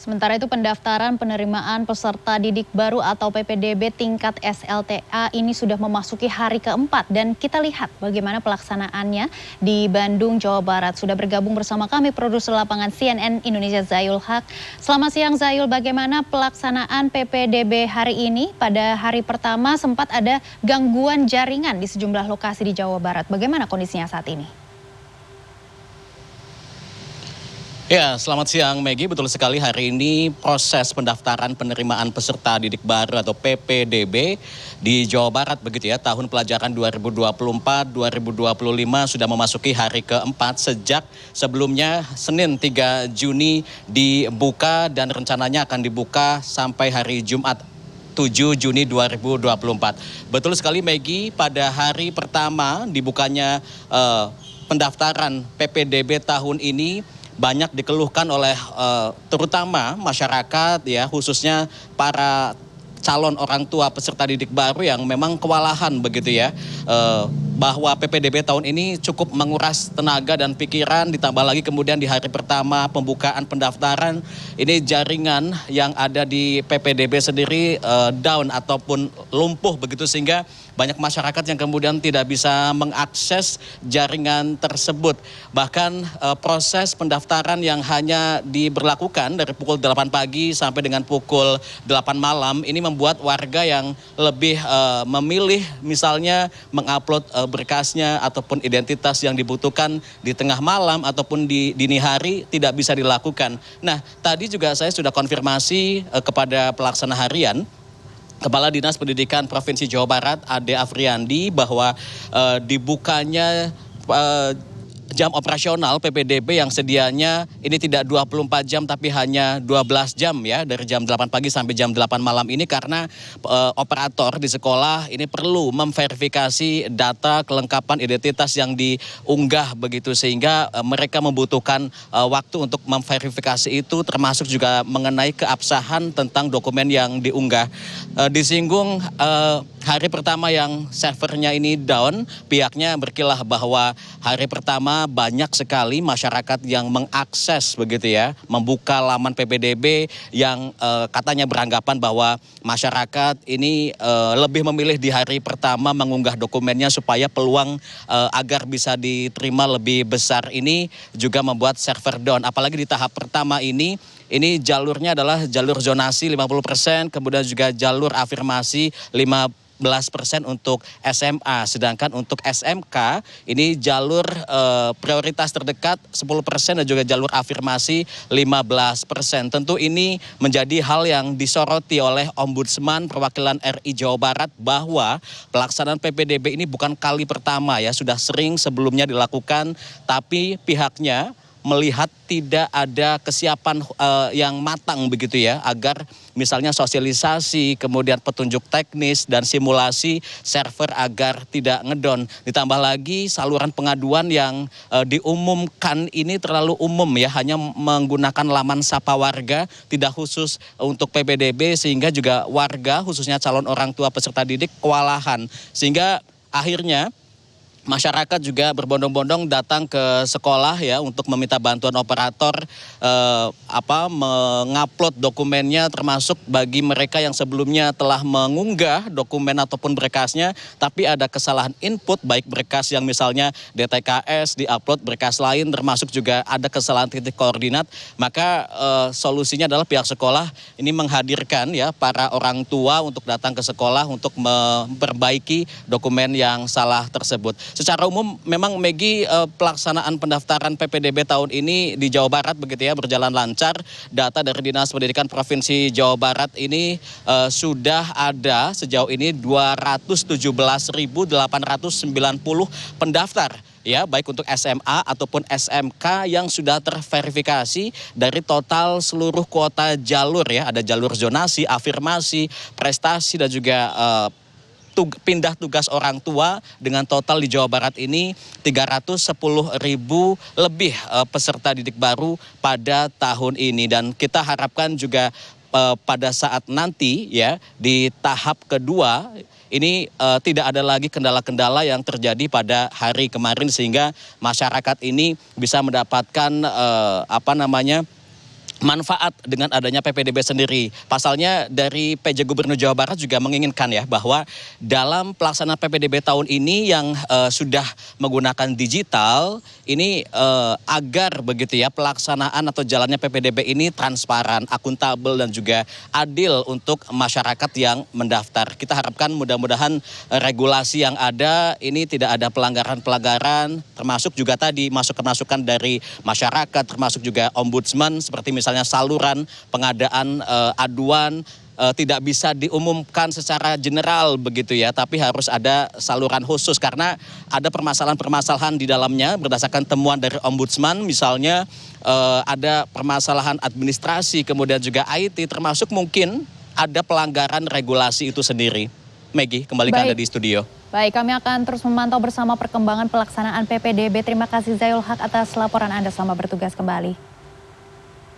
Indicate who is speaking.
Speaker 1: Sementara itu pendaftaran penerimaan peserta didik baru atau PPDB tingkat SLTA ini sudah memasuki hari keempat dan kita lihat bagaimana pelaksanaannya di Bandung, Jawa Barat. Sudah bergabung bersama kami produser lapangan CNN Indonesia Zayul Haq. Selamat siang Zayul, bagaimana pelaksanaan PPDB hari ini? Pada hari pertama sempat ada gangguan jaringan di sejumlah lokasi di Jawa Barat. Bagaimana kondisinya saat ini?
Speaker 2: Ya, selamat siang Maggie. Betul sekali, hari ini proses pendaftaran penerimaan peserta didik baru atau PPDB di Jawa Barat begitu ya. Tahun pelajaran 2024-2025 sudah memasuki hari keempat sejak sebelumnya Senin 3 Juni dibuka dan rencananya akan dibuka sampai hari Jumat 7 Juni 2024. Betul sekali Maggie, pada hari pertama dibukanya pendaftaran PPDB tahun ini banyak dikeluhkan oleh terutama masyarakat ya, khususnya para calon orang tua peserta didik baru yang memang kewalahan begitu ya, bahwa PPDB tahun ini cukup menguras tenaga dan pikiran, ditambah lagi kemudian di hari pertama pembukaan pendaftaran ini jaringan yang ada di PPDB sendiri down ataupun lumpuh begitu, sehingga banyak masyarakat yang kemudian tidak bisa mengakses jaringan tersebut. Bahkan proses pendaftaran yang hanya diberlakukan dari pukul 8 pagi sampai dengan pukul 8 malam ini membuat warga yang lebih memilih misalnya mengupload berkasnya ataupun identitas yang dibutuhkan di tengah malam ataupun di dini hari tidak bisa dilakukan. Nah, tadi juga saya sudah konfirmasi kepada pelaksana harian Kepala Dinas Pendidikan Provinsi Jawa Barat, Ade Afriandi, bahwa dibukanya jam operasional PPDB yang sedianya ini tidak 24 jam tapi hanya 12 jam ya, dari jam 8 pagi sampai jam 8 malam ini karena operator di sekolah ini perlu memverifikasi data kelengkapan identitas yang diunggah begitu, sehingga mereka membutuhkan waktu untuk memverifikasi itu, termasuk juga mengenai keabsahan tentang dokumen yang diunggah. Disinggung hari pertama yang servernya ini down, pihaknya berkilah bahwa hari pertama banyak sekali masyarakat yang mengakses begitu ya, membuka laman PPDB yang katanya beranggapan bahwa masyarakat ini lebih memilih di hari pertama mengunggah dokumennya supaya peluang agar bisa diterima lebih besar, ini juga membuat server down. Apalagi di tahap pertama ini jalurnya adalah jalur zonasi 50%, kemudian juga jalur afirmasi 15% untuk SMA, sedangkan untuk SMK ini jalur prioritas terdekat 10% dan juga jalur afirmasi 15%. Tentu ini menjadi hal yang disoroti oleh Ombudsman Perwakilan RI Jawa Barat bahwa pelaksanaan PPDB ini bukan kali pertama ya, sudah sering sebelumnya dilakukan, tapi pihaknya melihat tidak ada kesiapan yang matang begitu ya, agar misalnya sosialisasi, kemudian petunjuk teknis dan simulasi server agar tidak ngedon. Ditambah lagi saluran pengaduan yang diumumkan ini terlalu umum ya, hanya menggunakan laman sapa warga, tidak khusus untuk PPDB, sehingga juga warga khususnya calon orang tua peserta didik kewalahan, sehingga akhirnya masyarakat juga berbondong-bondong datang ke sekolah ya untuk meminta bantuan operator mengupload dokumennya, termasuk bagi mereka yang sebelumnya telah mengunggah dokumen ataupun berkasnya tapi ada kesalahan input, baik berkas yang misalnya DTKS diupload berkas lain, termasuk juga ada kesalahan titik koordinat, maka solusinya adalah pihak sekolah ini menghadirkan ya para orang tua untuk datang ke sekolah untuk memperbaiki dokumen yang salah tersebut. Secara umum memang Maggie, pelaksanaan pendaftaran PPDB tahun ini di Jawa Barat begitu ya berjalan lancar. Data dari Dinas Pendidikan Provinsi Jawa Barat ini sudah ada sejauh ini 217.890 pendaftar ya, baik untuk SMA ataupun SMK yang sudah terverifikasi dari total seluruh kuota jalur ya, ada jalur zonasi, afirmasi, prestasi dan juga pindah tugas orang tua, dengan total di Jawa Barat ini 310.000 lebih peserta didik baru pada tahun ini, dan kita harapkan juga pada saat nanti ya di tahap kedua ini tidak ada lagi kendala-kendala yang terjadi pada hari kemarin, sehingga masyarakat ini bisa mendapatkan manfaat dengan adanya PPDB sendiri. Pasalnya dari PJ Gubernur Jawa Barat juga menginginkan ya bahwa dalam pelaksanaan PPDB tahun ini yang sudah menggunakan digital ini agar begitu ya pelaksanaan atau jalannya PPDB ini transparan, akuntabel dan juga adil untuk masyarakat yang mendaftar. Kita harapkan mudah-mudahan regulasi yang ada ini tidak ada pelanggaran-pelanggaran, termasuk juga tadi masukan-masukan dari masyarakat, termasuk juga ombudsman seperti misalnya saluran pengadaan aduan tidak bisa diumumkan secara general begitu ya, tapi harus ada saluran khusus karena ada permasalahan-permasalahan di dalamnya berdasarkan temuan dari ombudsman, misalnya ada permasalahan administrasi, kemudian juga IT, termasuk mungkin ada pelanggaran regulasi itu sendiri. Maggie, kembali ke Anda di studio.
Speaker 1: Baik, kami akan terus memantau bersama perkembangan pelaksanaan PPDB. Terima kasih Zayul Haq atas laporan Anda, selamat bertugas kembali.